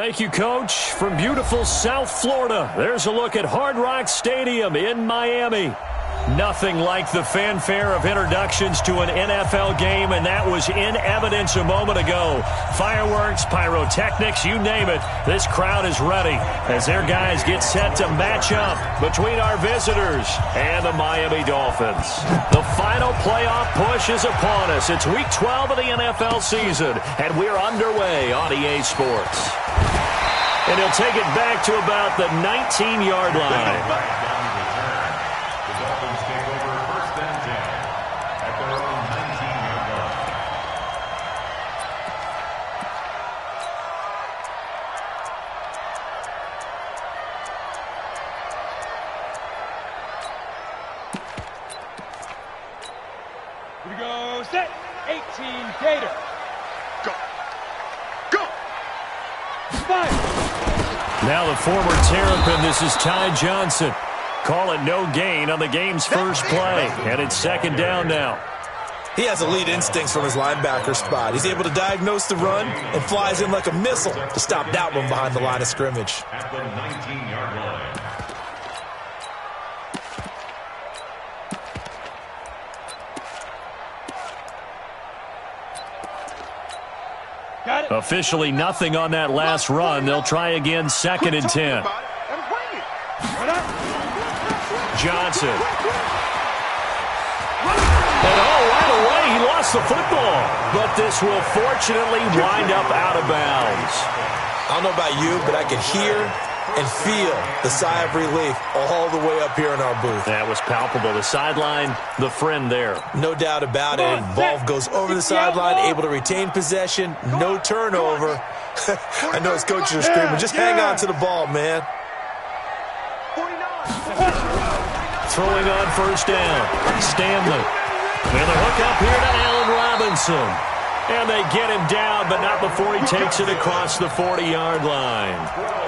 Thank you, Coach. From beautiful South Florida, there's a look at Hard Rock Stadium in Miami. Nothing like the fanfare of introductions to an NFL game, and that was in evidence a moment ago. Fireworks, pyrotechnics, you name it. This crowd is ready as their guys get set to match up between our visitors and the Miami Dolphins. The final playoff push is upon us. It's Week 12 of the NFL season, and we're underway on EA Sports. And he'll take it back to about the 19-yard line. Here we go, set, 18, Gator. Go. Go. Fire. Now the former Terrapin, this is Ty Johnson. Call it no gain on the game's first play, and it's second down now. He has elite instincts from his linebacker spot. He's able to diagnose the run and flies in like a missile to stop that one behind the line of scrimmage. At the 19-yard line. Got it. Officially nothing on that last run. They'll try again, second and 10. Johnson. And right away he lost the football. But this will fortunately wind up out of bounds. I don't know about you, but I can hear and feel the sigh of relief all the way up here in our booth. That was palpable. The sideline, the friend there. No doubt about it. Ball goes over the sideline, able to retain possession, no turnover. I know his coaches are screaming, just hang on to the ball, man. Throwing on first down. Stanley. And the hook up here to Allen Robinson. And they get him down, but not before he takes it across the 40-yard line.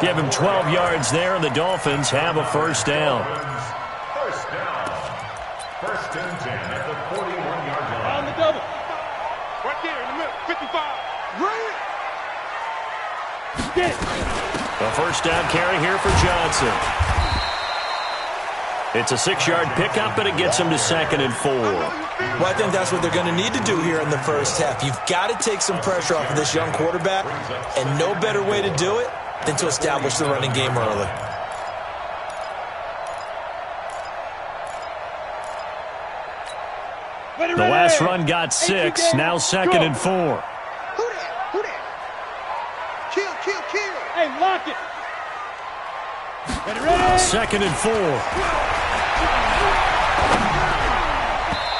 Give him 12 yards there, and the Dolphins have a first down. First down. First and 10 at the 41-yard line. On the double. Right there in the middle. 55. Right. Get it. A first down carry here for Johnson. It's a 6-yard pickup, and it gets him to second and 4. Well, I think that's what they're going to need to do here in the first half. You've got to take some pressure off of this young quarterback, and no better way to do it than to establish the running game early. The last run got 6, now second and 4. Who that? Kill. Hey, lock it. Ready. Second and 4.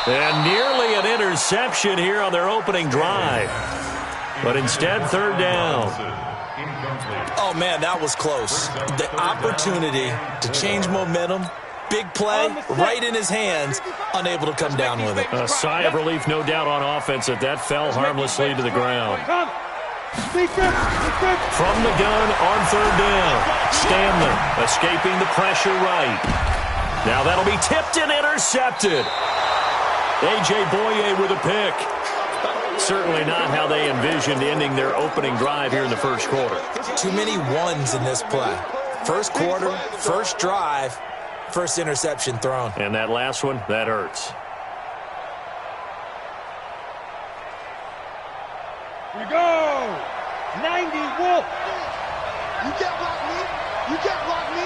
And nearly an interception here on their opening drive. But instead, third down. Oh, man, that was close. The opportunity to change momentum, big play, right in his hands, unable to come down with it. A sigh of relief, no doubt, on offense that fell harmlessly to the ground. From the gun on third down. Stanley escaping the pressure right. Now that'll be tipped and intercepted. A.J. Boye with a pick. Certainly not how they envisioned ending their opening drive here in the first quarter. Too many ones in this play. First quarter, first drive, first interception thrown. And that last one, that hurts. Here we go. 90 Wolf. You can't block me. You can't block me.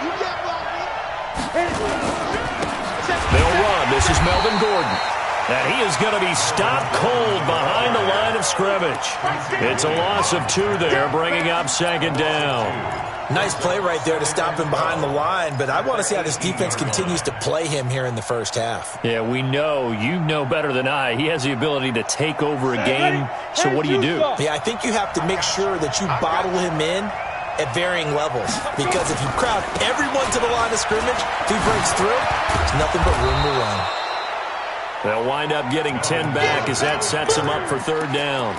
You can't block me. They'll run. This is Melvin Gordon. And he is going to be stopped cold behind the line of scrimmage. It's a loss of 2 there, bringing up second down. Nice play right there to stop him behind the line, but I want to see how this defense continues to play him here in the first half. Yeah, we know. You know better than I. He has the ability to take over a game, so what do? Yeah, I think you have to make sure that you bottle him in at varying levels, because if you crowd everyone to the line of scrimmage, if he breaks through, there's nothing but room to run. They'll wind up getting 10 back as that sets them up for third down.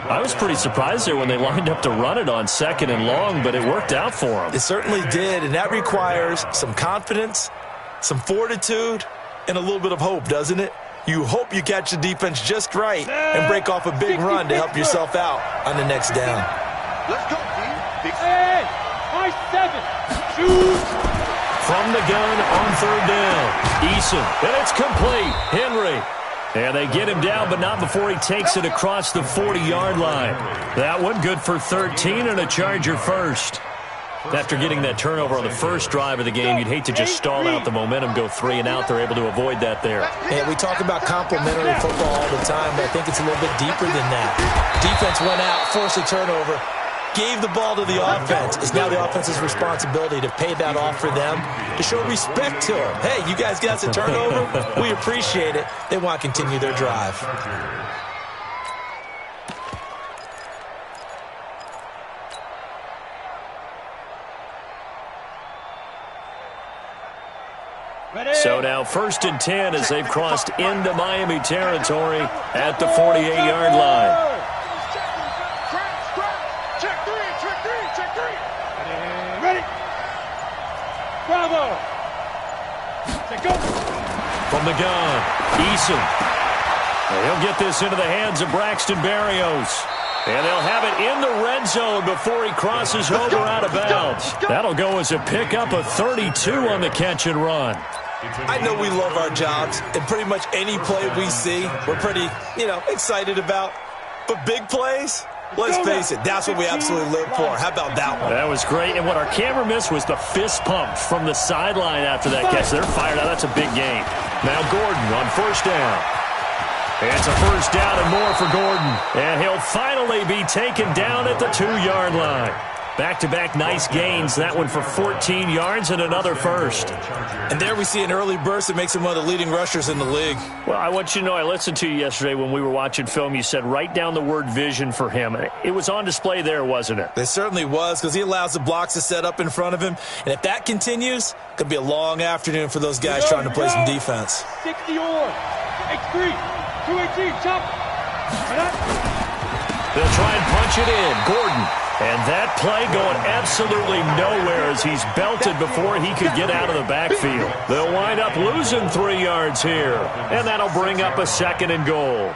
I was pretty surprised there when they lined up to run it on second and long, but it worked out for them. It certainly did, and that requires some confidence, some fortitude, and a little bit of hope, doesn't it? You hope you catch the defense just right and break off a big run to help yourself out on the next down. Let's go, D. Hey, my 7. Shoot. From the gun on third down. Eason, and it's complete. Henry. And they get him down, but not before he takes it across the 40-yard line. That one good for 13 and a Charger first. After getting that turnover on the first drive of the game, you'd hate to just stall out the momentum, go 3 and out. They're able to avoid that there. And we talk about complementary football all the time, but I think it's a little bit deeper than that. Defense went out, forced a turnover, gave the ball to the offense. It's now the offense's responsibility to pay that off for them, to show respect to them. Hey, you guys got a turnover? We appreciate it. They want to continue their drive. So now 1st and 10 as they've crossed into Miami territory at the 48-yard line. Check three. Ready. Bravo. Let's go. From the gun, Eason. He'll get this into the hands of Braxton Berrios. And they'll have it in the red zone before he crosses over out of bounds. That'll go as a pickup of 32 on the catch and run. I know we love our jobs, and pretty much any play we see, we're pretty, excited about. But big plays, let's face it, that's what we absolutely live for. How about that one? That was great, and what our camera missed was the fist pump from the sideline after that catch. They're fired out. That's a big game. Now Gordon on 1st down. It's a 1st down and more for Gordon. And he'll finally be taken down at the 2-yard line. Back-to-back nice gains. That one for 14 yards and another first. And there we see an early burst that makes him one of the leading rushers in the league. Well, I want you to know, I listened to you yesterday when we were watching film. You said write down the word vision for him. It was on display there, wasn't it? It certainly was, because he allows the blocks to set up in front of him. And if that continues, it could be a long afternoon for those guys trying to play some defense. 60 on. X3. 218. Chop. They'll try and punch it in. Gordon. And that play going absolutely nowhere as he's belted before he could get out of the backfield. They'll wind up losing 3 yards here. And that'll bring up a 2nd and goal.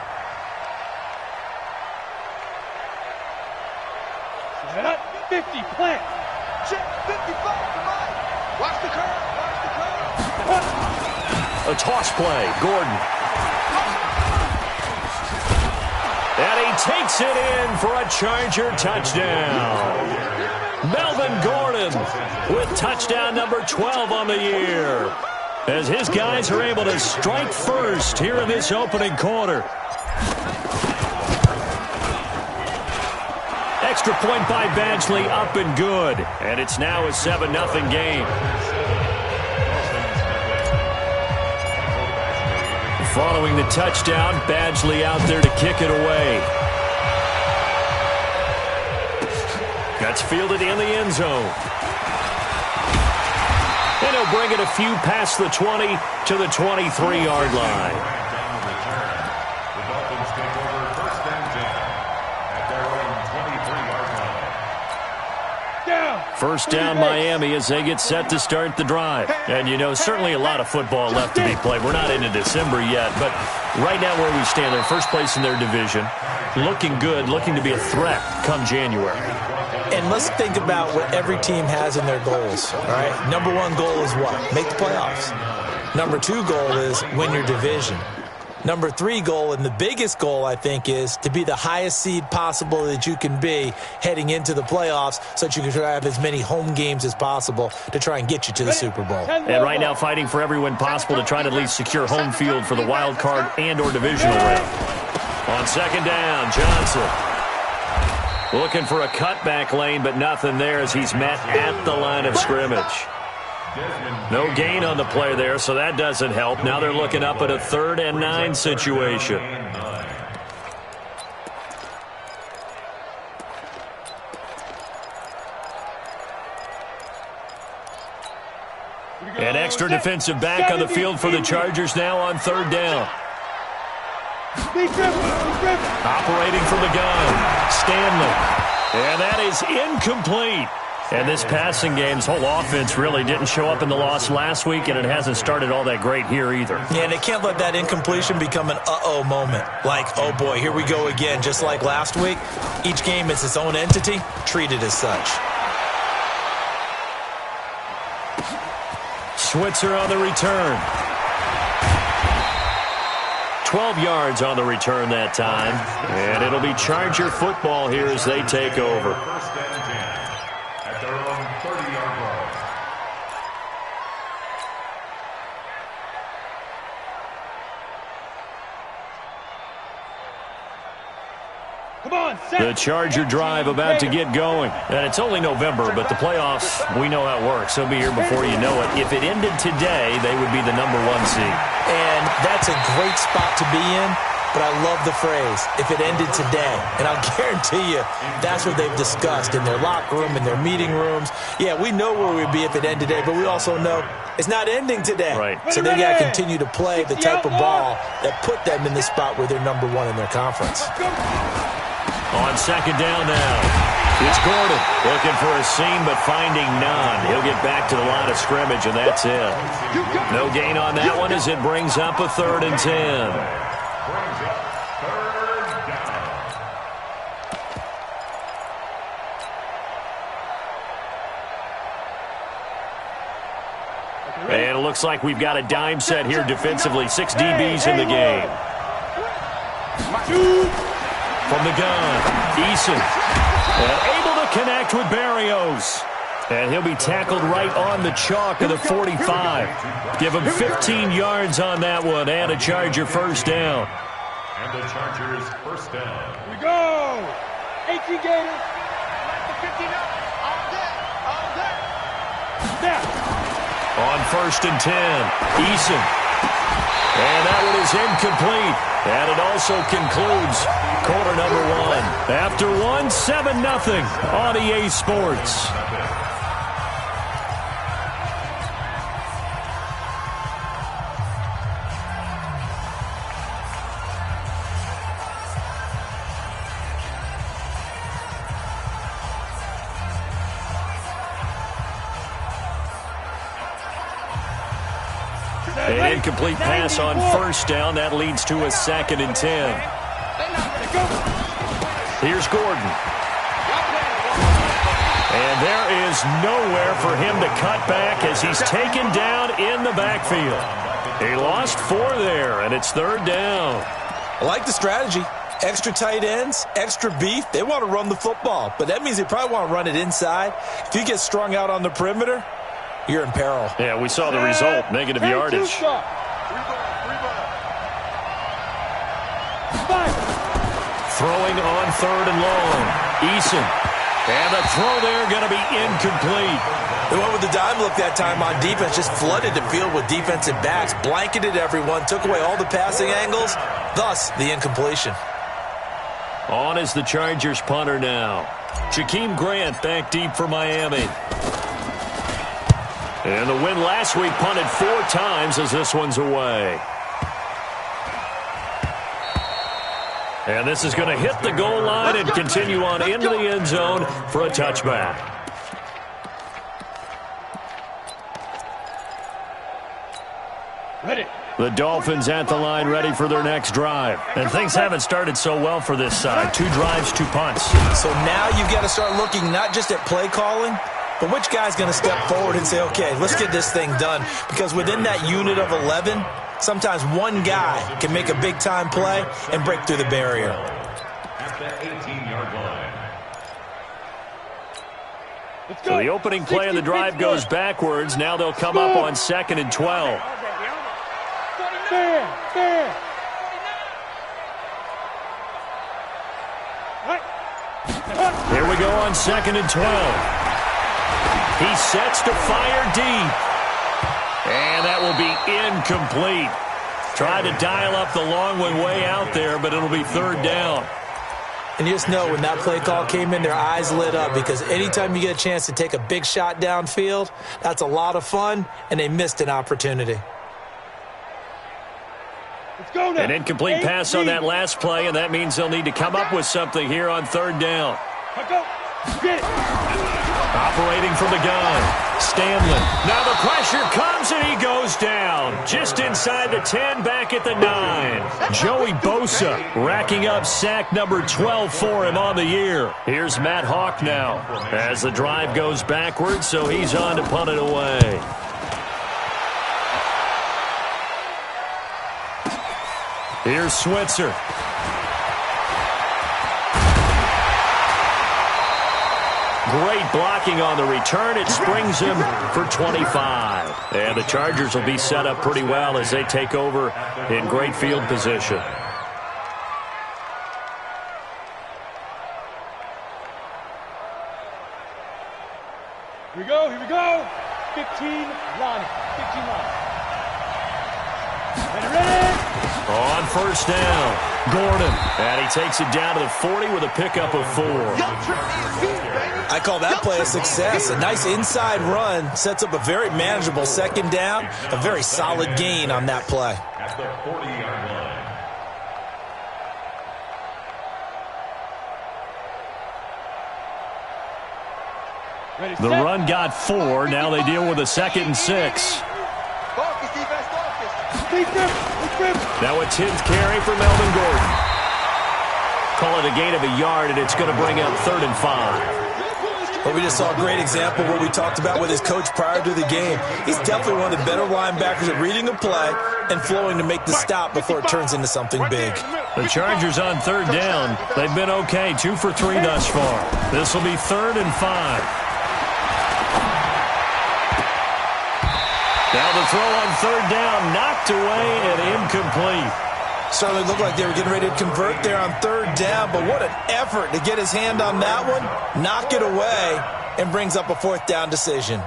Set up. 50. Plant. Check 55. Come on. Watch the curve. A toss play. Gordon. And he takes it in for a Charger touchdown. Melvin Gordon with touchdown number 12 on the year. As his guys are able to strike first here in this opening quarter. Extra point by Badgley up and good. And it's now a 7-0 game. Following the touchdown, Badgley out there to kick it away. That's fielded in the end zone. And he'll bring it a few past the 20 to the 23-yard line. The Dolphins take over 1st and 10 at their own 23-yard line. 1st down Miami as they get set to start the drive. And, certainly a lot of football left to be played. We're not into December yet, but right now where we stand, they're first place in their division. Looking good, looking to be a threat come January. And let's think about what every team has in their goals, all right? Number 1 goal is what? Make the playoffs. Number 2 goal is win your division. Number 3 goal, and the biggest goal, I think, is to be the highest seed possible that you can be heading into the playoffs so that you can have as many home games as possible to try and get you to the Super Bowl. And right now fighting for every win possible to try to at least secure home field for the wild card and or divisional round. On 2nd down, Johnson. Looking for a cutback lane, but nothing there as he's met at the line of scrimmage. No gain on the play there, so that doesn't help. Now they're looking up at a 3rd and 9 situation. An extra defensive back on the field for the Chargers now on 3rd down. Operating from the gun, Stanley. And that is incomplete. And this passing game's whole offense really didn't show up in the loss last week, and it hasn't started all that great here either. Yeah, and they can't let that incompletion become an uh-oh moment. Like, oh boy, here we go again, just like last week. Each game is its own entity, treated as such. Switzer on the return. 12 yards on the return that time. And it'll be Charger football here as they take over. First and 10 at their own 30-yard line. Come on, set. The Charger drive about to get going. And it's only November, but the playoffs, we know how it works. They'll be here before you know it. If it ended today, they would be the #1 seed. And that's a great spot to be in, but I love the phrase, if it ended today. And I'll guarantee you that's what they've discussed in their locker room, in their meeting rooms. Yeah, we know where we'd be if it ended today, but we also know it's not ending today. Right. So they got to continue to play the type of ball that put them in the spot where they're #1 in their conference. On second down now, it's Gordon looking for a seam but finding none. He'll get back to the line of scrimmage, and that's it. No gain on that one as it brings up a 3rd and 10. Brings up 3rd down. And it looks like we've got a dime set here defensively. 6 DBs in the game. From the gun, Eason. Able to connect with Barrios. And he'll be tackled right on the chalk of the 45. Give him 15 yards on that one and a Charger first down. And the Chargers first down. We go. 18 Gators. Like the 59. All day. All day. Snap. On 1st and 10, Eason. And that one is incomplete. And it also concludes quarter #1. After one, 7-0 on EA Sports. An incomplete pass on 1st down. That leads to a 2nd and 10. Here's Gordon. And there is nowhere for him to cut back as he's taken down in the backfield. He lost 4 there, and it's 3rd down. I like the strategy. Extra tight ends, extra beef. They want to run the football, but that means they probably want to run it inside. If you get strung out on the perimeter, you're in peril. Yeah, we saw the result, negative yardage. Throwing on 3rd and long. Eason. And the throw there going to be incomplete. They went with the dime look that time on defense, just flooded the field with defensive backs, blanketed everyone, took away all the passing angles, thus the incompletion. On is the Chargers punter now. Jakeem Grant back deep for Miami. And the win last week punted 4 times as this one's away. And this is going to hit the goal line and continue on into the end zone for a touchback. Ready. The Dolphins at the line ready for their next drive. And things haven't started so well for this side. 2 drives, 2 punts. So now you've got to start looking not just at play calling, but which guy's going to step forward and say, okay, let's get this thing done. Because within that unit of 11, sometimes one guy can make a big-time play and break through the barrier. At the 18-yard line. So the opening play of the drive goes backwards. Now they'll come up on 2nd and 12. Fair. Here we go on 2nd and 12. He sets to fire deep. And that will be incomplete. Tried to dial up the long one way out there, but it'll be 3rd down. And you just know when that play call came in, their eyes lit up because anytime you get a chance to take a big shot downfield, that's a lot of fun, and they missed an opportunity. Let's go now. An incomplete pass on that last play, and that means they'll need to come up with something here on 3rd down. Go. Get it. Operating from the gun, Stanley. Now the pressure comes, and he goes down. Just inside the 10, back at the 9. Joey Bosa racking up sack number 12 for him on the year. Here's Matt Hawk now as the drive goes backwards, so he's on to punt it away. Here's Switzer. Great blocking on the return. It springs him for 25. And the Chargers will be set up pretty well as they take over in great field position. Here we go, here we go. 15 line. 15 line. Ready. On first down, Gordon. And he takes it down to the 40 with a pickup of 4. I call that play a success. A nice inside run sets up a very manageable second down. A very solid gain on that play. At the 40-yard line. The run got 4. Now they deal with a 2nd and 6. Now a 10th carry for Melvin Gordon. Call it a gain of a yard, and it's going to bring up 3rd and 5. Well, we just saw a great example of what we talked about with his coach prior to the game. He's definitely one of the better linebackers at reading a play and flowing to make the stop before it turns into something big. The Chargers on 3rd down. They've been okay, 2 for 3 thus far. This will be 3rd and 5. Now the throw on 3rd down, knocked away and incomplete. Certainly looked like they were getting ready to convert there on 3rd down, but what an effort to get his hand on that one, knock it away, and brings up a 4th down decision.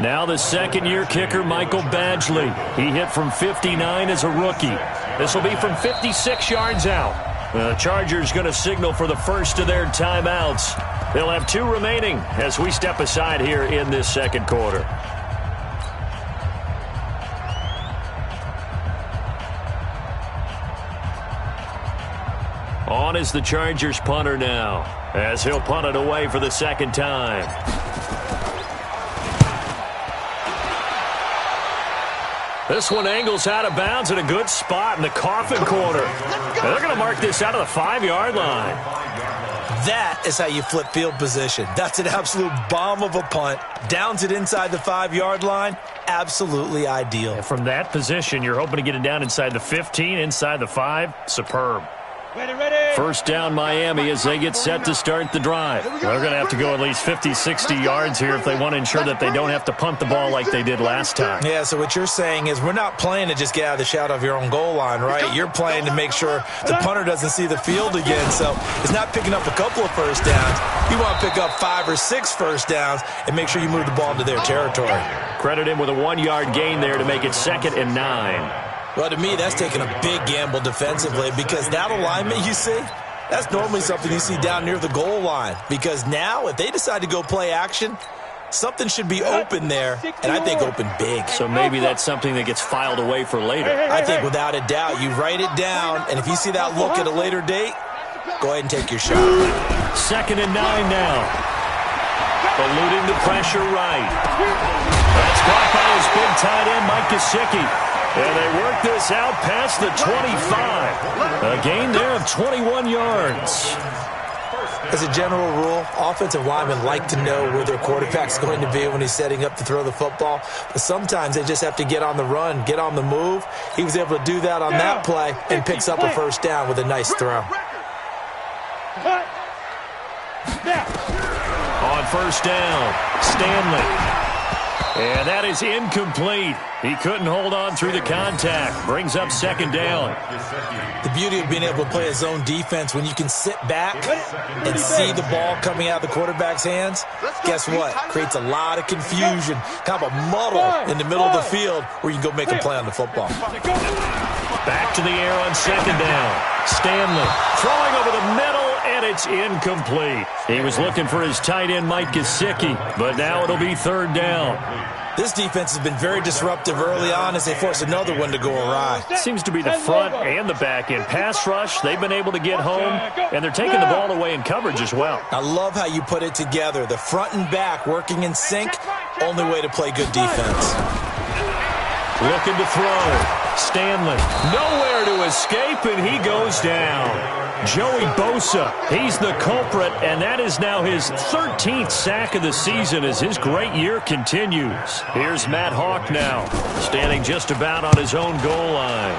Now the second-year kicker, Michael Badgley. He hit from 59 as a rookie. This will be from 56 yards out. The Chargers going to signal for the first of their timeouts. They'll have 2 remaining as we step aside here in this second quarter. On is the Chargers punter now, as he'll punt it away for the second time. This one angles out of bounds in a good spot in the coffin corner. They're going to mark this out of the 5-yard line. That is how you flip field position. That's an absolute bomb of a punt. Downs it inside the 5-yard line. Absolutely ideal. And from that position, you're hoping to get it down inside the 15, inside the 5. Superb. Ready. First down Miami as they get set to start the drive. They're going to have to go at least 50, 60 yards here if they want to ensure that they don't have to punt the ball like they did last time. Yeah, so what you're saying is we're not playing to just get out of the shadow of your own goal line, right? You're playing to make sure the punter doesn't see the field again. So it's not picking up a couple of first downs. You want to pick up 5 or 6 first downs and make sure you move the ball into their territory. Credit him with a 1-yard gain there to make it 2nd and 9. Well, to me, that's taking a big gamble defensively because that alignment you see, that's normally something you see down near the goal line. Because now, if they decide to go play action, something should be open there, and I think open big. So maybe that's something that gets filed away for later. I think without a doubt, you write it down, and if you see that look at a later date, go ahead and take your shot. 2nd and 9 now. Eluding the pressure right. That's caught by his big tight end, Mike Gesicki. And they work this out past the 25. A gain there of 21 yards. As a general rule, offensive linemen like to know where their quarterback's going to be when he's setting up to throw the football. But sometimes they just have to get on the run, get on the move. He was able to do that on that play and picks up a first down with a nice throw. On first down, Stanley. And that is incomplete. He couldn't hold on through the contact. Brings up 2nd down. The beauty of being able to play a zone defense when you can sit back and see the ball coming out of the quarterback's hands, guess what? Creates a lot of confusion, kind of a muddle in the middle of the field where you can go make a play on the football. Back to the air on 2nd down. Stanley throwing over the middle, and it's incomplete. He was looking for his tight end, Mike Gesicki, but now it'll be 3rd down. This defense has been very disruptive early on as they force another one to go awry. Seems to be the front and the back end. Pass rush, they've been able to get home, and they're taking the ball away in coverage as well. I love how you put it together. The front and back working in sync, only way to play good defense. Looking to throw. Stanley, nowhere there to escape, and he goes down. Joey Bosa, he's the culprit, and that is now his 13th sack of the season as his great year continues. Here's Matt Hawk now, standing just about on his own goal line.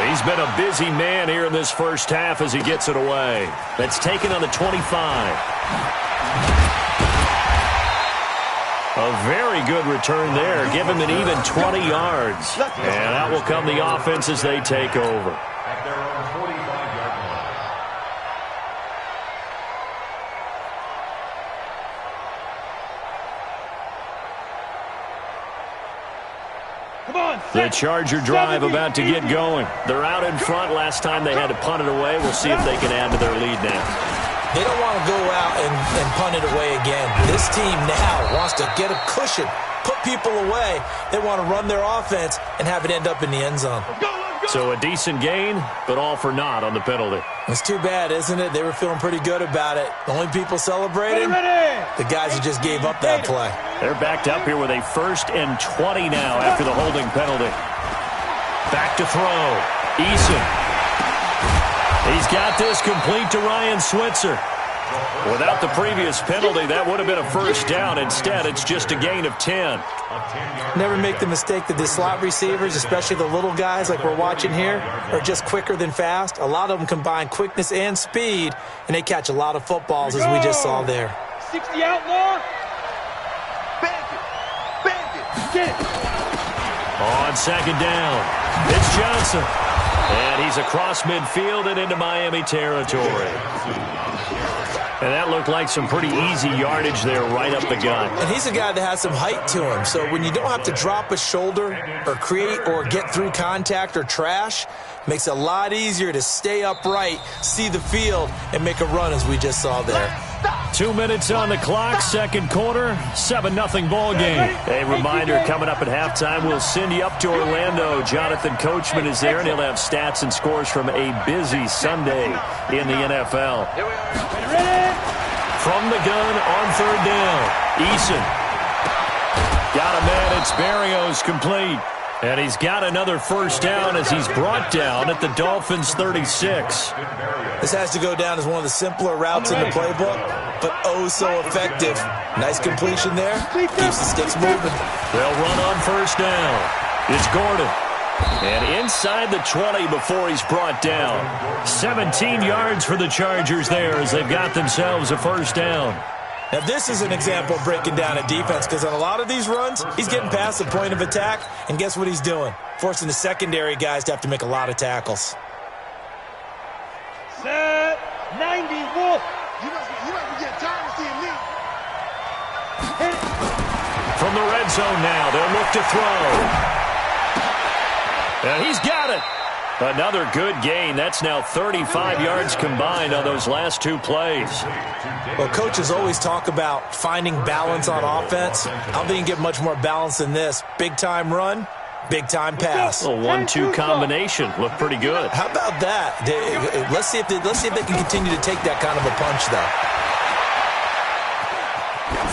He's been a busy man here in this first half as he gets it away. That's taken on the 25. A very good return there. Give him an even 20 yards. And out will come the offense as they take over. At their own 45-yard line. Come on, The Charger drive about to get going. They're out in front. Last time they had to punt it away. We'll see if they can add to their lead now. They don't want to go out and punt it away again. This team now wants to get a cushion, put people away. They want to run their offense and have it end up in the end zone. So a decent gain, but all for naught on the penalty. It's too bad, isn't it? They were feeling pretty good about it. The only people celebrating, the guys who just gave up that play. They're backed up here with a 1st and 20 now after the holding penalty. Back to throw. Eason. He's got this complete to Ryan Switzer. Without the previous penalty, that would have been a first down. Instead, it's just a gain of 10. Never make the mistake that the slot receivers, especially the little guys like we're watching here, are just quicker than fast. A lot of them combine quickness and speed, and they catch a lot of footballs, as we just saw there. 60 outlaw. Bandit. Get it. On second down, it's Johnson. And he's across midfield and into Miami territory. And that looked like some pretty easy yardage there right up the gut. And he's a guy that has some height to him. So when you don't have to drop a shoulder or create or get through contact or trash, makes it a lot easier to stay upright, see the field, and make a run as we just saw there. 2 minutes on the clock, second quarter, 7-0 ball game. A reminder, coming up at halftime, we'll send you up to Orlando. Jonathan Coachman is there, and he'll have stats and scores from a busy Sunday in the NFL. From the gun on third down, Eason. Got a man, it's Berrios complete. And he's got another first down as he's brought down at the Dolphins' 36. This has to go down as one of the simpler routes in the playbook, but oh so effective. Nice completion there. Keeps the sticks moving. They'll run on first down. It's Gordon. And inside the 20 before he's brought down. 17 yards for the Chargers there as they've got themselves a first down. Now, this is an example of breaking down a defense because on a lot of these runs, he's getting past the point of attack, and guess what he's doing? Forcing the secondary guys to have to make a lot of tackles. Set. 90 Wolf. You must be getting tired of seeing me. From the red zone now, they'll look to throw. And he's got it. Another good gain. That's now 35 yards combined on those last two plays. Well, coaches always talk about finding balance on offense. I don't think you can get much more balance than this. Big-time run, big-time pass. A 1-2 combination. Looked pretty good. How about that? Let's see if they can continue to take that kind of a punch, though.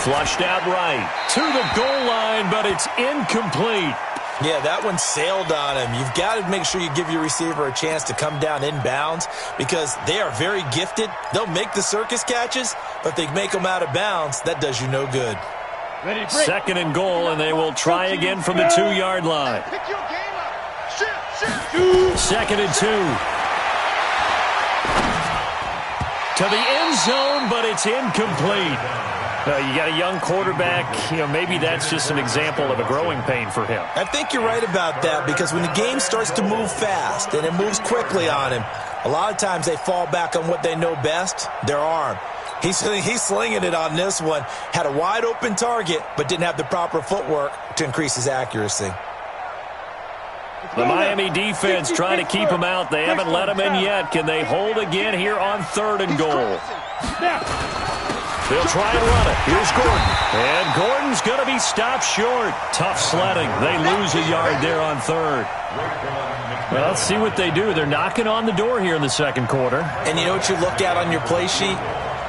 Flushed out right. To the goal line, but it's incomplete. Yeah, that one sailed on him. You've got to make sure you give your receiver a chance to come down inbounds because they are very gifted. They'll make the circus catches, but if they make them out of bounds, that does you no good. Second and goal, and they will try again from the 2-yard line. Pick your game up. Shift. Second and 2. To the end zone, but it's incomplete. You got a young quarterback. Maybe that's just an example of a growing pain for him. I think you're right about that because when the game starts to move fast and it moves quickly on him, a lot of times they fall back on what they know best, their arm. He's slinging it on this one. Had a wide open target, but didn't have the proper footwork to increase his accuracy. The Miami defense trying to keep him out. They haven't let him in yet. Can they hold again here on third and goal? They'll try and run it. Here's Gordon. And Gordon's going to be stopped short. Tough sledding. They lose a yard there on third. Well, let's see what they do. They're knocking on the door here in the second quarter. And you know what you look at on your play sheet?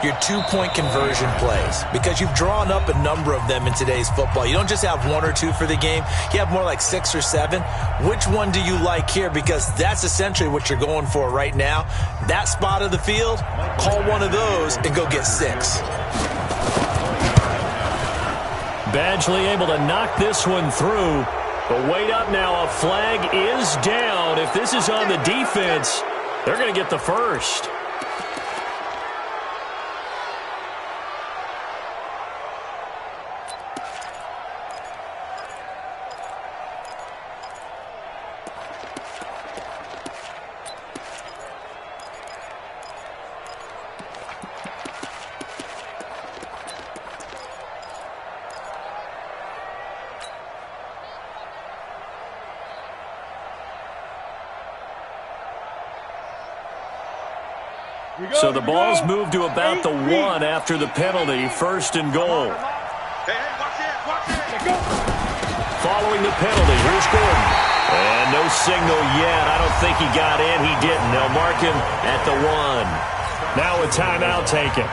your two-point conversion plays, because you've drawn up a number of them in today's football. You don't just have one or two for the game. You have more like 6 or 7. Which one do you like here? Because that's essentially what you're going for right now. That spot of the field, call one of those and go get 6. Badgley able to knock this one through. But wait up now, a flag is down. If this is on the defense, they're going to get the first. So the ball's moved to about the 1 after the penalty, 1st and goal. Following the penalty, here's Gordon. And no signal yet. I don't think he got in. He didn't. They'll mark him at the 1. Now a timeout taken.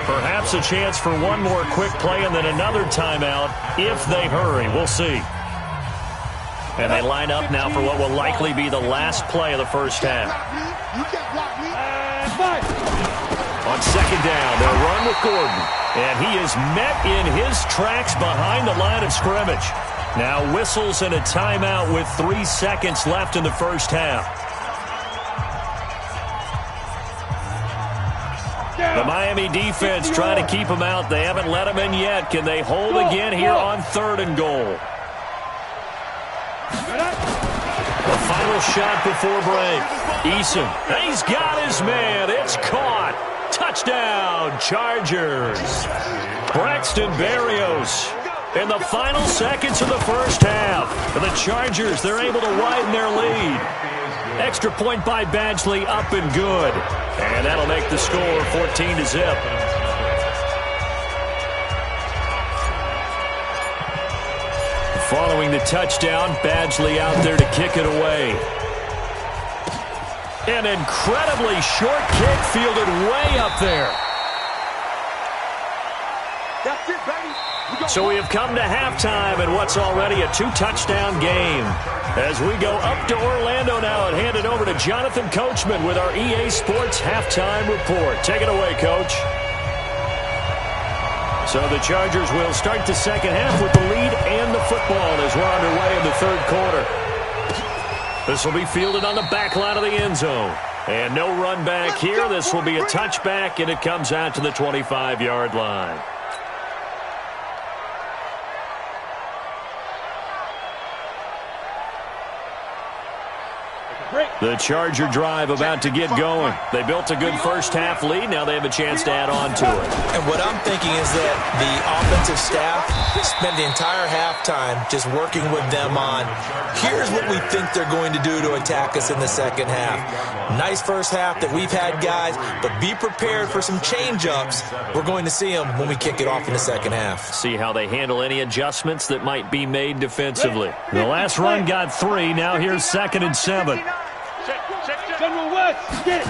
Perhaps a chance for one more quick play and then another timeout if they hurry. We'll see. And they line up now for what will likely be the last play of the first half. You can't block me. On 2nd down, they'll run with Gordon. And he is met in his tracks behind the line of scrimmage. Now whistles and a timeout with 3 seconds left in the first half. The Miami defense trying to keep him out. They haven't let him in yet. Can they hold again here on 3rd and goal? The final shot before break. Eason, he's got his man. It's caught. Touchdown, Chargers. Braxton Berrios in the final seconds of the first half. For the Chargers, they're able to widen their lead. Extra point by Badgley, up and good. And that'll make the score 14-0. Following the touchdown, Badgley out there to kick it away. An incredibly short kick fielded way up there. That's it, baby. So we have come to halftime in what's already a 2-touchdown game. As we go up to Orlando now and hand it over to Jonathan Coachman with our EA Sports Halftime Report. Take it away, Coach. So the Chargers will start the second half with the lead and the football as we're underway in the 3rd quarter. This will be fielded on the back line of the end zone. And no run back here. This will be a touchback, and it comes out to the 25-yard line. The Charger drive about to get going. They built a good first half lead. Now they have a chance to add on to it. And what I'm thinking is that the offensive staff spent the entire halftime just working with them on, here's what we think they're going to do to attack us in the second half. Nice first half that we've had, guys, but be prepared for some change-ups. We're going to see them when we kick it off in the second half. See how they handle any adjustments that might be made defensively. The last run got 3. Now here's 2nd and 7. General West, get it.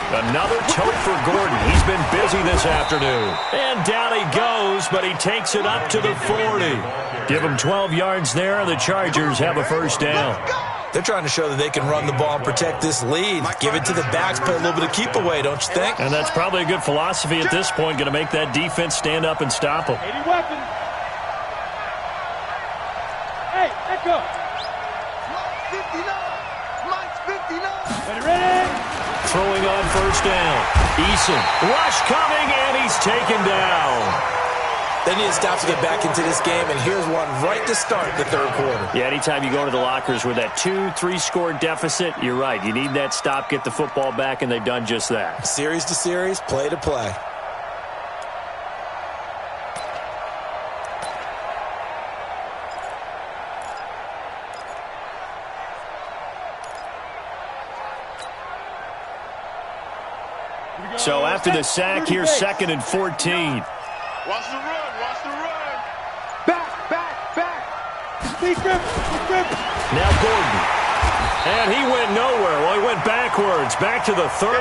Another tote for Gordon. He's been busy this afternoon. And down he goes, but he takes it up to the 40. Give him 12 yards there, and the Chargers have a first down. They're trying to show that they can run the ball and protect this lead. Give it to the backs, play a little bit of keep away, don't you think? And that's probably a good philosophy at this point, going to make that defense stand up and stop them. 80 weapons. Hey, Echo. Ready? Throwing on first down. Eason. Rush coming, and he's taken down. They need to stop to get back into this game, and here's one right to start the 3rd quarter. Yeah, anytime you go into the lockers with that 2-3 score deficit, you're right. You need that stop, get the football back, and they've done just that. Series to series, play to play. So after the sack, here's 2nd and 14. Watch the run, watch the run. Back. Speak grip. Now Gordon. And he went nowhere. Well, he went backwards, back to the 33.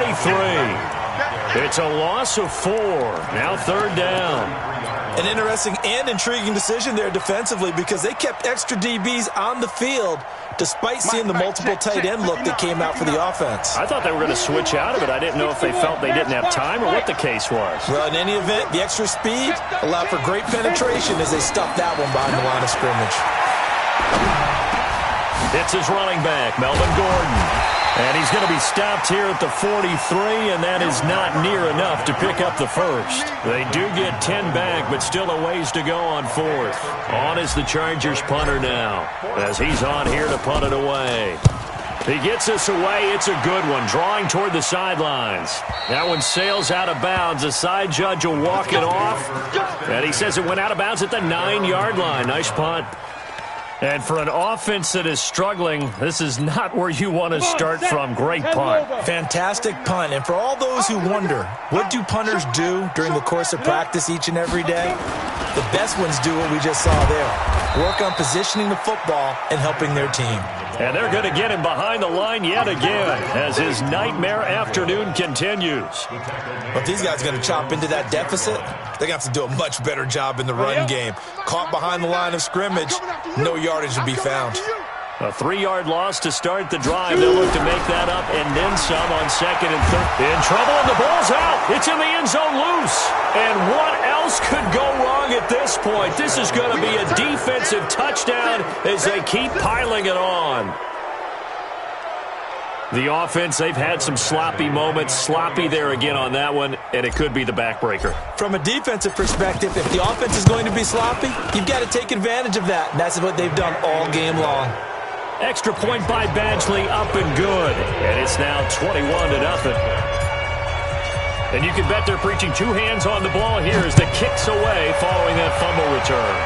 It's a loss of 4. Now 3rd down. An interesting and intriguing decision there defensively because they kept extra DBs on the field despite seeing the multiple tight end look that came out for the offense. I thought they were going to switch out of it. I didn't know if they felt they didn't have time or what the case was. Well, in any event, the extra speed allowed for great penetration as they stuffed that one behind the line of scrimmage. It's his running back, Melvin Gordon. And he's going to be stopped here at the 43, and that is not near enough to pick up the first. They do get 10 back, but still a ways to go on 4th. On is the Chargers punter now, as he's on here to punt it away. He gets us away. It's a good one, drawing toward the sidelines. That one sails out of bounds. The side judge will walk it off, and he says it went out of bounds at the 9-yard line. Nice punt. And for an offense that is struggling, this is not where you want to start from. Great punt. Fantastic punt. And for all those who wonder, what do punters do during the course of practice each and every day? The best ones do what we just saw there. Work on positioning the football and helping their team. And they're going to get him behind the line yet again as his nightmare afternoon continues. But these guys are going to chop into that deficit. They're going to have to do a much better job in the run game. Caught behind the line of scrimmage, no yardage to be found. A 3-yard loss to start the drive. They'll look to make that up and then some on 2nd and 3rd. In trouble, and the ball's out. It's in the end zone loose. And what else could go wrong at this point? This is going to be a defensive touchdown as they keep piling it on. The offense, they've had some sloppy moments. Sloppy there again on that one, and it could be the backbreaker. From a defensive perspective, if the offense is going to be sloppy, you've got to take advantage of that. And that's what they've done all game long. Extra point by Badgley, up and good. And it's now 21-0. And you can bet they're preaching 2 hands on the ball here as the kick's away following that fumble return.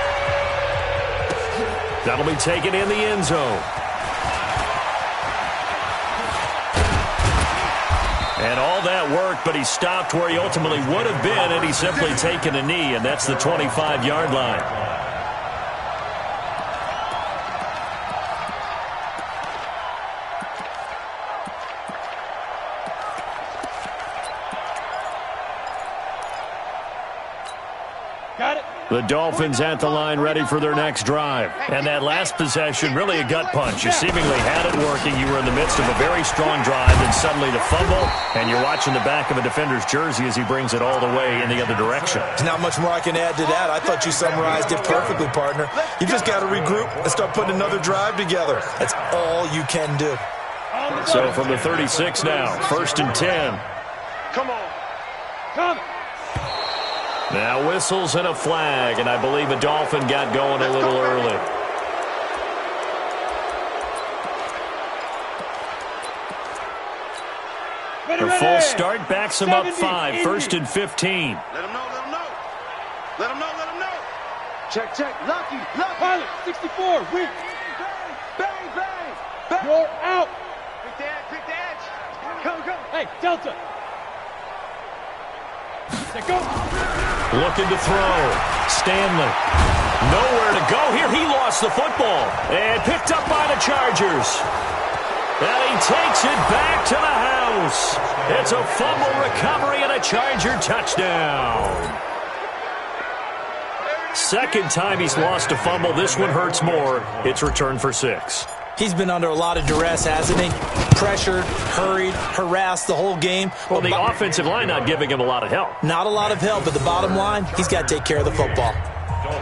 That'll be taken in the end zone. And all that work, but he stopped where he ultimately would have been, and he's simply taken a knee, and that's the 25-yard line. Got it. The Dolphins at the line ready for their next drive. And that last possession, really a gut punch. You seemingly had it working. You were in the midst of a very strong drive, and suddenly the fumble, and you're watching the back of a defender's jersey as he brings it all the way in the other direction. There's not much more I can add to that. I thought you summarized it perfectly, partner. You just got to regroup and start putting another drive together. That's all you can do. So from the 36 now, 1st and 10. Come on. Come. Now whistles and a flag, and I believe a Dolphin got going a little early. The full start backs him up 5, 1st and 15. Let him know, let him know. Let him know, let him know. Check, check. Lucky. Pilot, 64. Win. Bang, bang, bang. You're out. Quick the edge. Go. Hey, Delta. Set, go. Looking to throw. Stanley. Nowhere to go here. He lost the football. And picked up by the Chargers. And he takes it back to the house. It's a fumble recovery and a Charger touchdown. Second time he's lost a fumble. This one hurts more. It's returned for 6. He's been under a lot of duress, hasn't he? Pressured, hurried, harassed the whole game. Well, the offensive line not giving him a lot of help. Not a lot of help, but the bottom line, he's got to take care of the football.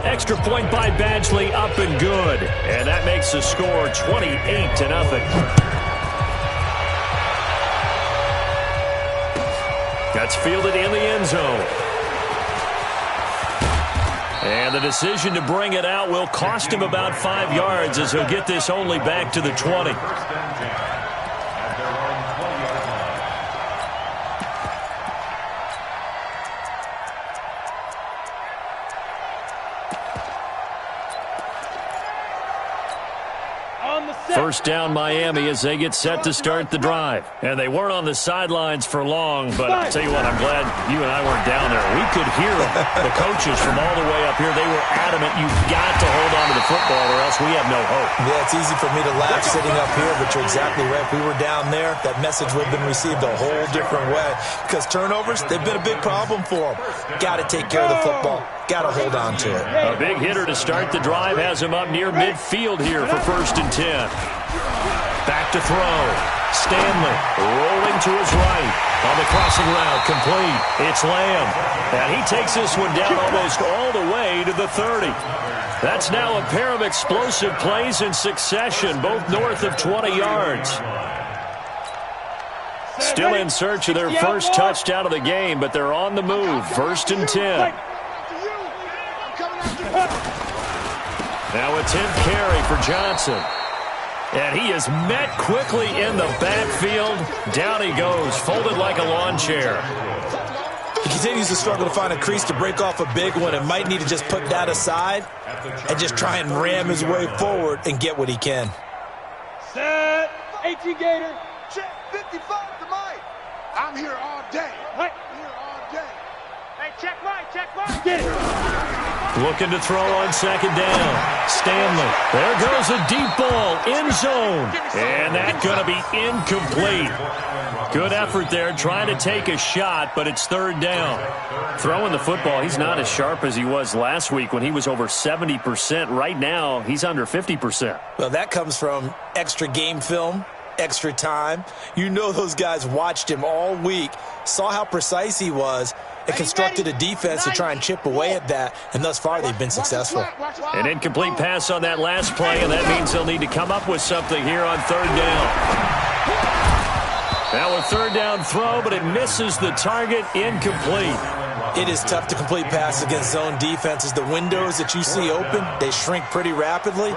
Extra point by Badgley, up and good. And that makes the score 28-0. That's fielded in the end zone. And the decision to bring it out will cost him about 5 yards as he'll get this only back to the 20. On the First down Miami as they get set to start the drive. And they weren't on the sidelines for long, but I'll tell you what, I'm glad you and I weren't down there. We could hear the coaches from all the way up here. They were adamant, you've got to hold on to the football or else we have no hope. Yeah, it's easy for me to laugh sitting up here, but you're exactly right. If we were down there, that message would have been received a whole different way. Because turnovers, they've been a big problem for them. Got to take care of the football. Got to hold on to it. A big hitter to start the drive has him up near midfield here for 1st and 10. Back to throw. Stanley rolling to his right. On the crossing route, complete. It's Lamb. And he takes this one down almost all the way to the 30. That's now a pair of explosive plays in succession, both north of 20 yards. Still in search of their first touchdown of the game, but they're on the move. 1st and 10. Now a 10th carry for Johnson. And he is met quickly in the backfield. Down he goes, folded like a lawn chair. He continues to struggle to find a crease to break off a big one and might need to just put that aside and just try and ram his way forward and get what he can. Set. 18 Gator. Check 55 to Mike. I'm here all day. Right. Here all day. Hey, check right, check right. Get it. Looking to throw on 2nd down. Stanley. There goes a deep ball. End zone. And that's going to be incomplete. Good effort there trying to take a shot, but it's 3rd down. Throwing the football, he's not as sharp as he was last week when he was over 70%. Right now, he's under 50%. Well, that comes from extra game film, extra time. You know those guys watched him all week, saw how precise he was, and constructed a defense to try and chip away at that, and thus far they've been successful. An incomplete pass on that last play, and that means they'll need to come up with something here on 3rd down. Now a 3rd down throw, but it misses the target, incomplete. It is tough to complete passes against zone defenses. The windows that you see open, they shrink pretty rapidly.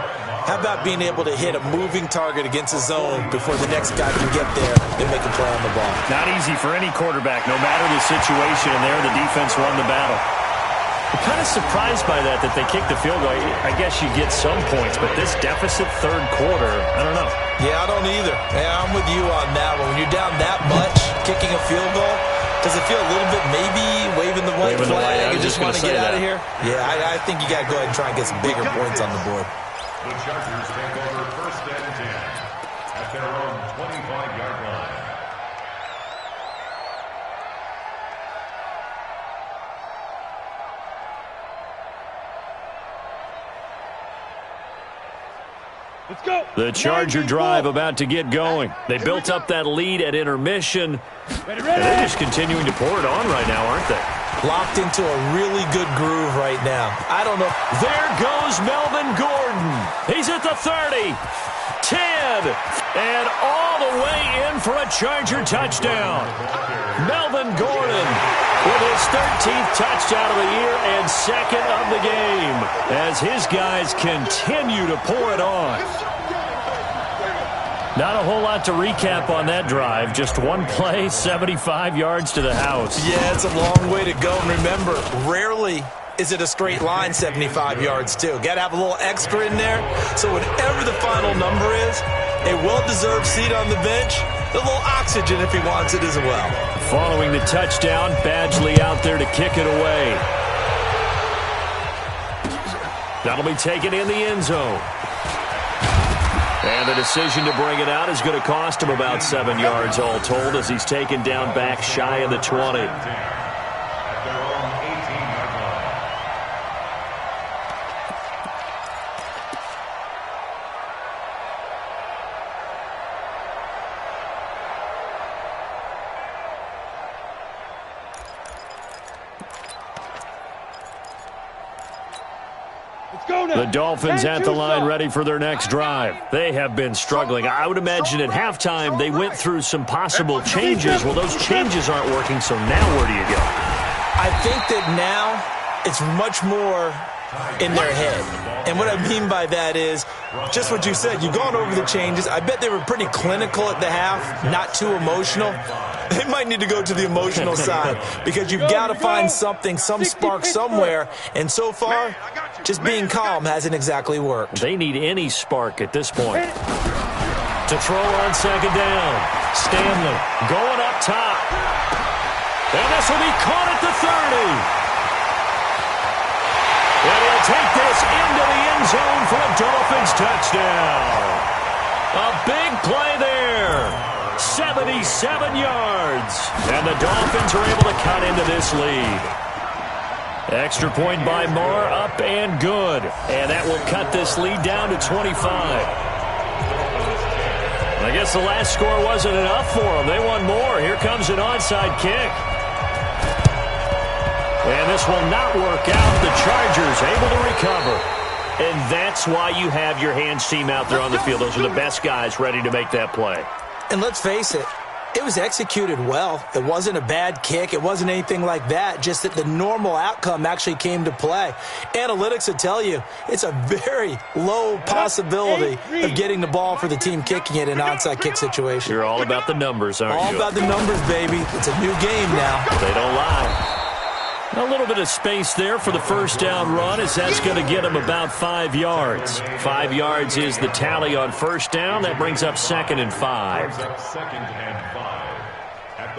How about being able to hit a moving target against a zone before the next guy can get there and make a play on the ball? Not easy for any quarterback, no matter the situation, and there the defense won the battle. I'm kind of surprised by that they kicked the field goal. I guess you get some points, but this deficit 3rd quarter, I don't know. Yeah, I don't either. Yeah, I'm with you on that one. When you're down that much, kicking a field goal, does it feel a little bit maybe waving the white flag and just want to get out of here? Yeah, I think you got to go ahead and try and get some bigger points on the board. The Chargers take over 1st and 10 at their own 25-yard line. Let's go. The Charger drive about to get going. They built up that lead at intermission. Ready, And ready. they're just continuing to pour it on right now, aren't they? Locked into a really good groove right now. I don't know. There goes Melvin Gordon. He's at the 30, 10, and all the way in for a Charger touchdown. Melvin Gordon with his 13th touchdown of the year and 2nd of the game as his guys continue to pour it on. Not a whole lot to recap on that drive. Just one play, 75 yards to the house. Yeah, it's a long way to go. And remember, rarely is it a straight line 75 yards, too. Got to have a little extra in there. So whatever the final number is, a well-deserved seat on the bench, a little oxygen if he wants it as well. Following the touchdown, Badgley out there to kick it away. That'll be taken in the end zone. And the decision to bring it out is going to cost him about 7 yards all told as he's taken down back shy of the 20. At their own 18-yard line. Let's go now. The Dolphins at the line ready for their next drive. They have been struggling. I would imagine at halftime they went through some possible changes. Well, those changes aren't working, so now where do you go? I think that now it's much more in their head. And what I mean by that is just what you said. You've gone over the changes. I bet they were pretty clinical at the half, not too emotional. They might need to go to the emotional side because you've got to find something, some spark somewhere. And so far, just being calm hasn't exactly worked. They need any spark at this point. to throw on second down. Stanley going up top. And this will be caught at the 30. And he'll take this into the end zone for a Dolphins touchdown. A big play there. 77 yards. And the Dolphins are able to cut into this lead. Extra point by Marr, up and good. And that will cut this lead down to 25. I guess the last score wasn't enough for them. They won more. Here comes an onside kick. And this will not work out. The Chargers able to recover. And that's why you have your hands team out there on the field. Those are the best guys ready to make that play. And let's face it, it was executed well. It wasn't a bad kick. It wasn't anything like that. Just that the normal outcome actually came to play. Analytics will tell you it's a very low possibility of getting the ball for the team kicking it in an onside kick situation. You're all about the numbers, aren't you? All about the numbers, baby. It's a new game now. They don't lie. A little bit of space there for the first down run, as that's going to get him about 5 yards. 5 yards is the tally on first down. That brings up 2nd and 5.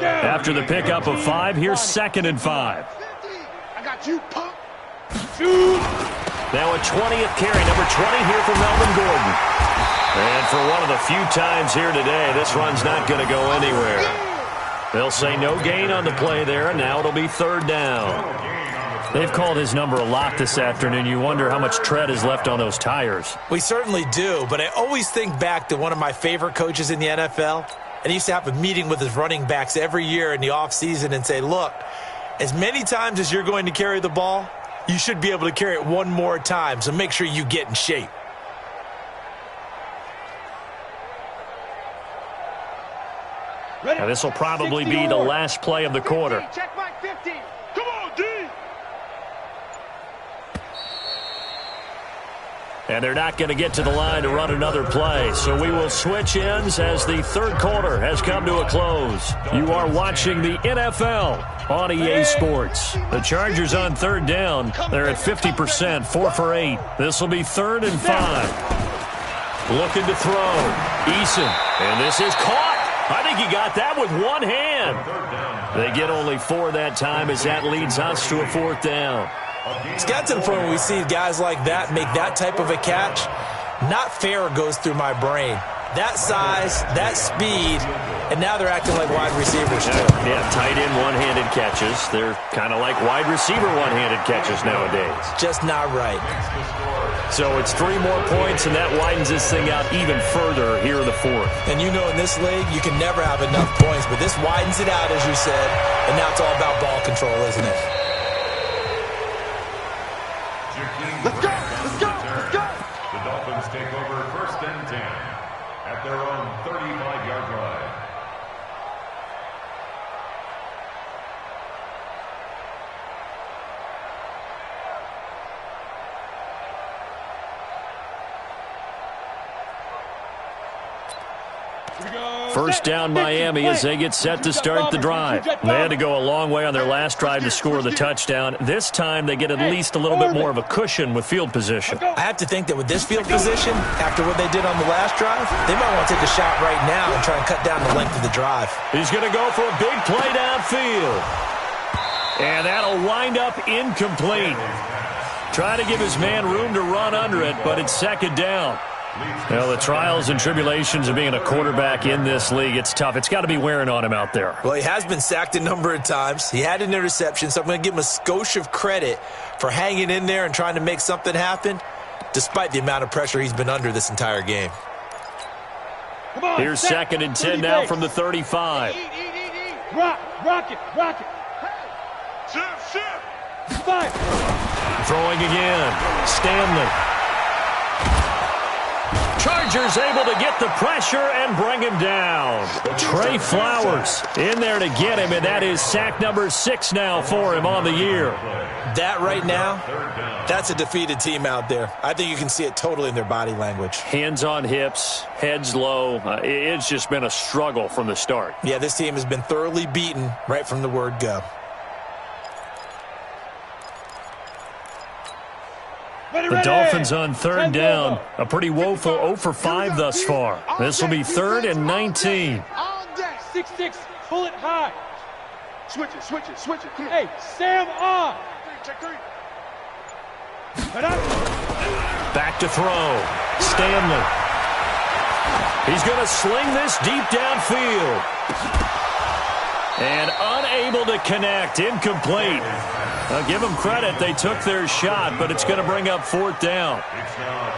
After the pickup of 5, here's 2nd and 5. I got you, punk. Now a 20th carry, number 20 here for Melvin Gordon. And for one of the few times here today, this run's not going to go anywhere. They'll say no gain on the play there, and now it'll be 3rd down. They've called his number a lot this afternoon. You wonder how much tread is left on those tires. We certainly do, but I always think back to one of my favorite coaches in the NFL. And he used to have a meeting with his running backs every year in the offseason and say, look, as many times as you're going to carry the ball, you should be able to carry it one more time, so make sure you get in shape. Now this will probably be the last play of the quarter. Check my 50. Come on, D. And they're not going to get to the line to run another play. So we will switch ends as the 3rd quarter has come to a close. You are watching the NFL on EA Sports. The Chargers on 3rd down. They're at 50%, 4 for 8. This will be 3rd and 5. Looking to throw. Eason. And this is caught. I think he got that with one hand. They get only 4 that time as that leads us to a 4th down. It's got to the point where we see guys like that make that type of a catch. Not fair goes through my brain. That size, that speed, and now they're acting like wide receivers too. Yeah, tight end one-handed catches. They're kind of like wide receiver one-handed catches nowadays. Just not right. So it's 3 more points, and that widens this thing out even further here in the 4th. And you know in this league, you can never have enough points, but this widens it out, as you said, and now it's all about ball control, isn't it? Let's go. Let's go. Let's go. The Dolphins take over 1st and 10 at their own 35-yard line. First down Miami as they get set to start the drive. They had to go a long way on their last drive to score the touchdown. This time they get at least a little bit more of a cushion with field position. I have to think that with this field position, after what they did on the last drive, they might want to take a shot right now and try and cut down the length of the drive. He's going to go for a big play downfield. And that'll wind up incomplete. Trying to give his man room to run under it, but it's 2nd down. Well, the trials and tribulations of being a quarterback in this league, it's tough. It's got to be wearing on him out there. Well, he has been sacked a number of times. He had an interception, so I'm going to give him a skosh of credit for hanging in there and trying to make something happen, despite the amount of pressure he's been under this entire game. Here's 2nd and 10 now from the 35. Rock it. Shift. Throwing again. Stanley. Chargers able to get the pressure and bring him down. Trey Flowers in there to get him, and that is sack number 6 now for him on the year. That right now, that's a defeated team out there. I think you can see it totally in their body language. Hands on hips, heads low. It's just been a struggle from the start. Yeah, this team has been thoroughly beaten right from the word go. The Dolphins on third down. A pretty woeful 0 for 5 thus far. This will be 3rd and 19. 6-6, pull it high. Switch it. Come on. Hey, Sam on. Check 3. Back to throw. Stanley. He's going to sling this deep downfield. And unable to connect. Incomplete. I'll give them credit. They took their shot, but it's going to bring up 4th down.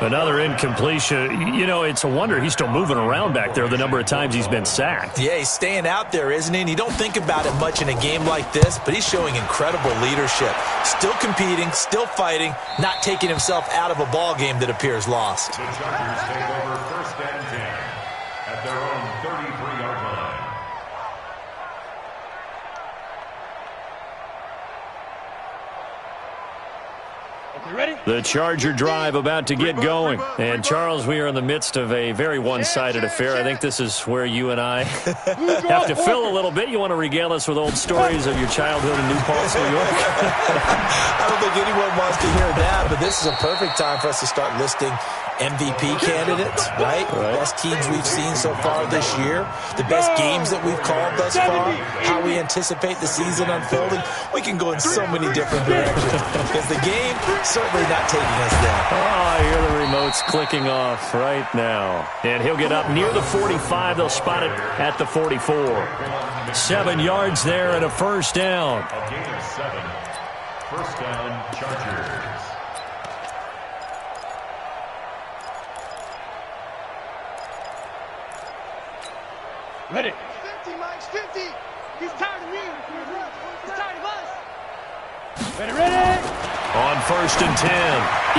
Another incompletion. You know, it's a wonder he's still moving around back there the number of times he's been sacked. Yeah, he's staying out there, isn't he? And you don't think about it much in a game like this, but he's showing incredible leadership. Still competing, still fighting, not taking himself out of a ball game that appears lost. The Chargers take over 1st and 10 at their own 33-yard line. Ready? The Charger drive about to get going. And, Charles, we are in the midst of a very one-sided affair. I think this is where you and I have to fill a little bit. You want to regale us with old stories of your childhood in New Paltz, New York? I don't think anyone wants to hear that, but this is a perfect time for us to start listing MVP candidates, right? Best teams we've seen so far this year, the best games that we've called thus far, how we anticipate the season unfolding. We can go in so many different directions because the game certainly not taking us there. Oh, I hear the remotes clicking off right now. And he'll get up near the 45. They'll spot it at the 44. 7 yards there and a 1st down. A gain of 7. 1st down, Chargers. Ready? 50, Mike's 50. He's tired of me. He's tired of us. Ready? On 1st and 10,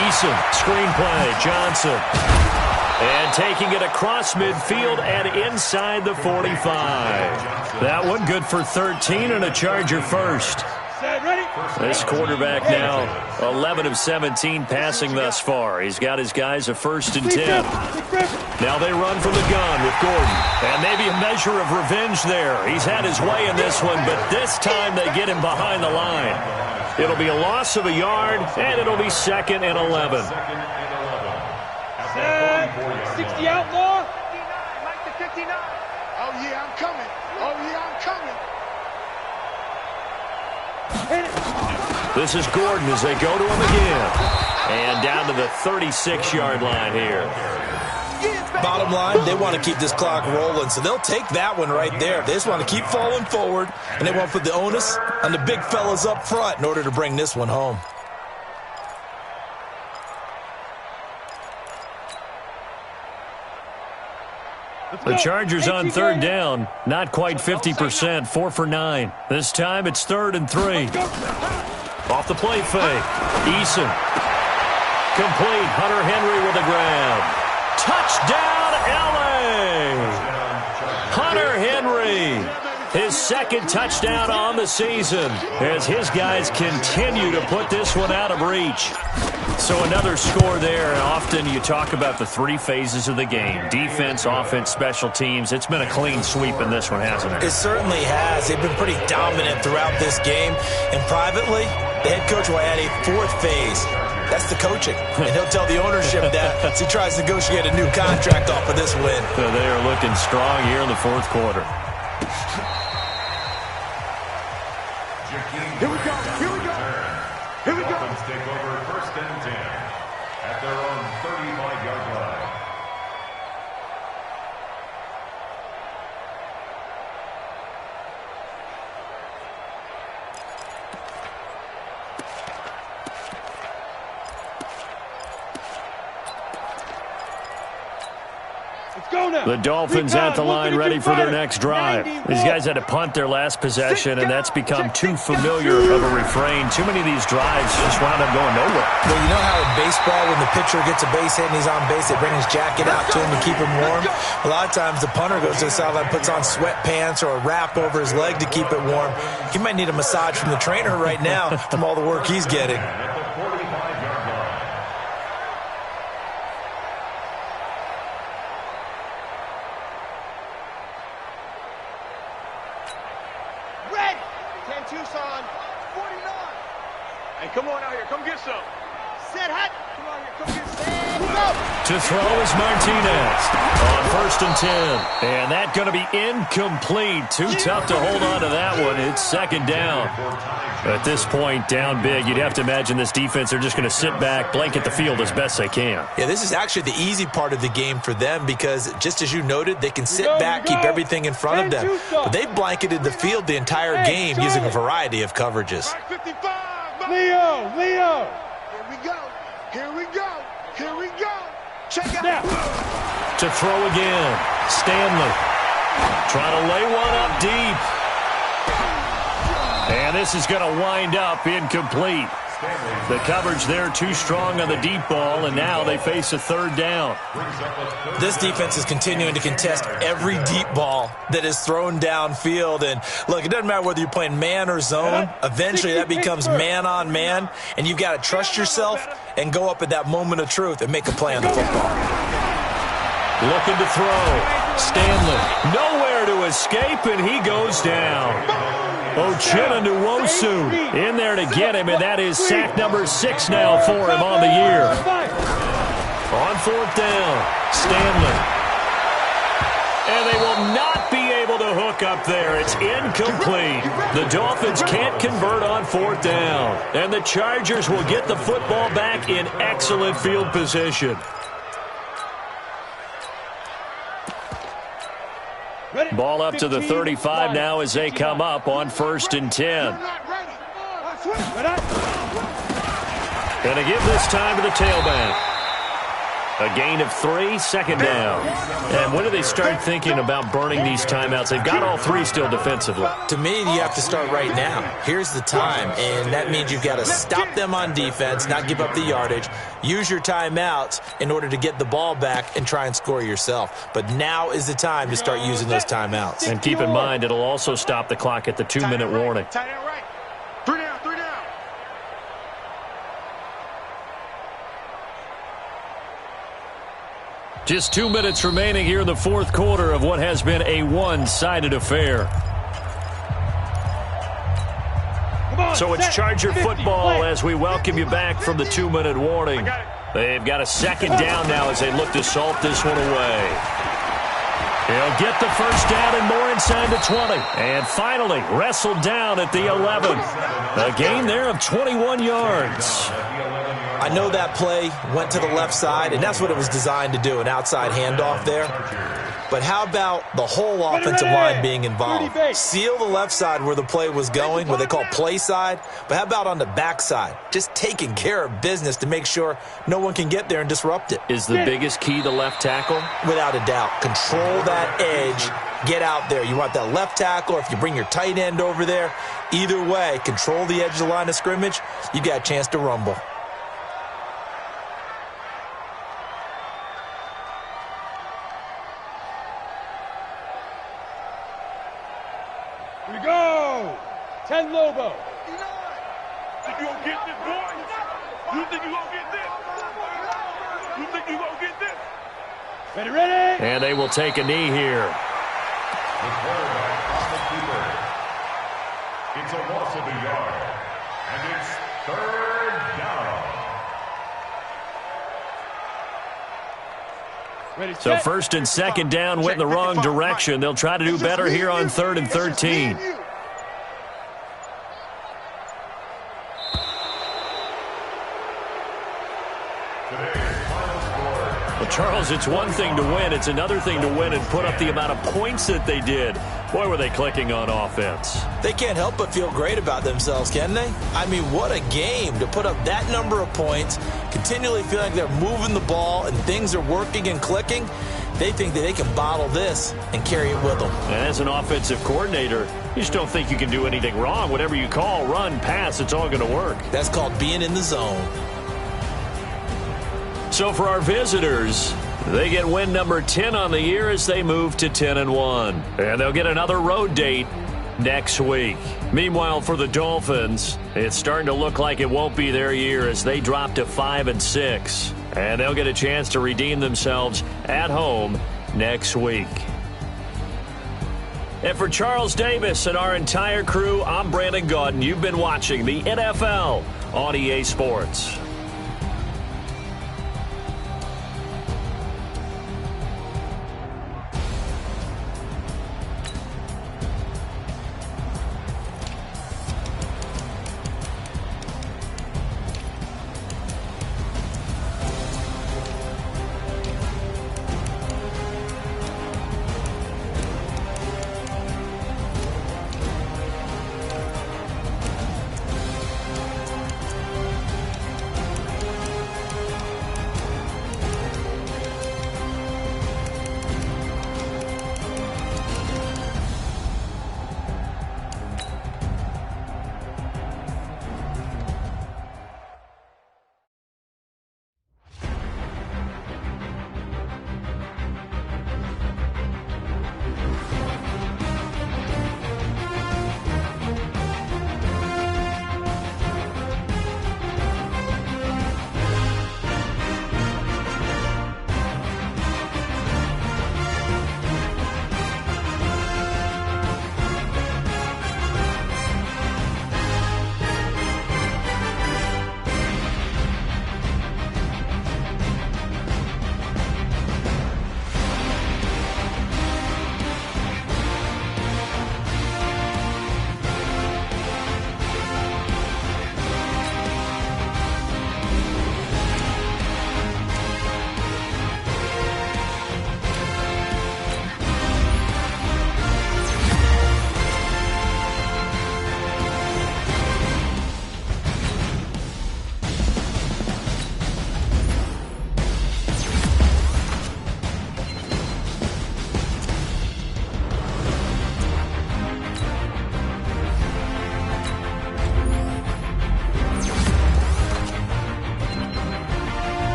Eason, screenplay, Johnson. And taking it across midfield and inside the 45. That one good for 13 and a Charger first. Set, ready? This quarterback now 11 of 17 passing thus far. He's got his guys a 1st and 10. Now they run from the gun with Gordon. And maybe a measure of revenge there. He's had his way in this one, but this time they get him behind the line. It'll be a loss of a yard, and it'll be 2nd and 11. Set, 60 outlaw. 59, Mike to 59. Oh, yeah, I'm coming. Hit it. This is Gordon as they go to him again. And down to the 36-yard line here. Bottom line, they want to keep this clock rolling, so they'll take that one right there. They just want to keep falling forward, and they want to put the onus on the big fellas up front in order to bring this one home. The Chargers on 3rd down, not quite 50%, 4 for 9. This time it's 3rd and 3. Off the play fake, Eason. Complete, Hunter Henry with a grab. Touchdown, L.A. Hunter Henry, his 2nd touchdown on the season as his guys continue to put this one out of reach. So another score there, and often you talk about the 3 phases of the game. Defense, offense, special teams. It's been a clean sweep in this one, hasn't it? It certainly has. They've been pretty dominant throughout this game. And privately, the head coach will add a 4th phase. That's the coaching. And he'll tell the ownership that as he tries to negotiate a new contract off of this win. So they are looking strong here in the 4th quarter. Here we go. Dolphins take over 1st and 10 at their own 35-yard line. The Dolphins at the line ready for their next drive. These guys had to punt their last possession, and that's become too familiar of a refrain. Too many of these drives just wound up going nowhere. Well, you know how in baseball, when the pitcher gets a base hit and he's on base, they bring his jacket out to him to keep him warm? A lot of times the punter goes to the sideline, puts on sweatpants or a wrap over his leg to keep it warm. He might need a massage from the trainer right now from all the work he's getting. Tucson, 49. Hey, come on out here. Come get some. Set hot. Come on here. Come get set. Go. To throw is Martinez on 1st and 10. And that's going to be incomplete. Too tough to hold on to that one. It's 2nd down. At this point, down big, you'd have to imagine this defense, they're just going to sit back, blanket the field as best they can. Yeah, this is actually the easy part of the game for them because, just as you noted, they can sit back, keep everything in front of them. But they've blanketed the field the entire game using a variety of coverages. 55. Leo. Here we go. Here we go. Here we go. Check it out. To throw again, Stanley. Trying to lay one up deep. And this is going to wind up incomplete. The coverage there too strong on the deep ball, and now they face a 3rd down. This defense is continuing to contest every deep ball that is thrown downfield. And, look, it doesn't matter whether you're playing man or zone. Eventually that becomes man on man, and you've got to trust yourself and go up at that moment of truth and make a play on the football. Looking to throw. Stanley nowhere to escape, and he goes down. Uchenna Nwosu in there to get him, and that is sack number 6 now for him on the year. On 4th down, Stanley. And they will not be able to hook up there. It's incomplete. The Dolphins can't convert on 4th down. And the Chargers will get the football back in excellent field position. Ball up to the 35 now as they come up on 1st and 10. And to give this time to the tailback. A gain of 3, 2nd down. And when do they start thinking about burning these timeouts? They've got all 3 still defensively. To me, you have to start right now. Here's the time, and that means you've got to stop them on defense, not give up the yardage, use your timeouts in order to get the ball back and try and score yourself. But now is the time to start using those timeouts. And keep in mind, it'll also stop the clock at the 2-minute warning. Tight end right. 3 down. Just 2 minutes remaining here in the 4th quarter of what has been a one-sided affair. So it's Charger football as we welcome you back from the 2-minute warning. They've got a 2nd down now as they look to salt this one away. He'll get the 1st down and more inside the 20. And finally wrestled down at the 11. A gain there of 21 yards. I know that play went to the left side, and that's what it was designed to do, an outside handoff there. But how about the whole offensive line being involved? Seal the left side where the play was going, what they call play side. But how about on the back side? Just taking care of business to make sure no one can get there and disrupt it. Is the biggest key the left tackle? Without a doubt. Control that edge. Get out there. You want that left tackle, or if you bring your tight end over there, either way, control the edge of the line of scrimmage, you got a chance to rumble. Here we go. 10 Lobo. Think you gonna get this, boy? You think you gonna get this? You think you gonna get this? Ready? And they will take a knee here. The quarterback on the keeper. It's a loss of a yard. And it's 3rd down. Ready, So set. 1st and 2nd down went in the wrong direction. They'll try to do better here on 3rd and 13. Well, Charles, it's one thing to win. It's another thing to win and put up the amount of points that they did. Boy, were they clicking on offense. They can't help but feel great about themselves, can they? I mean, what a game to put up that number of points, continually feel like they're moving the ball and things are working and clicking. They think that they can bottle this and carry it with them. And as an offensive coordinator, you just don't think you can do anything wrong. Whatever you call, run, pass, it's all going to work. That's called being in the zone. So for our visitors, they get win number 10 on the year as they move to 10-1. And they'll get another road date next week. Meanwhile, for the Dolphins, it's starting to look like it won't be their year as they drop to 5-6. And they'll get a chance to redeem themselves at home next week. And for Charles Davis and our entire crew, I'm Brandon Gaudin. You've been watching the NFL on EA Sports.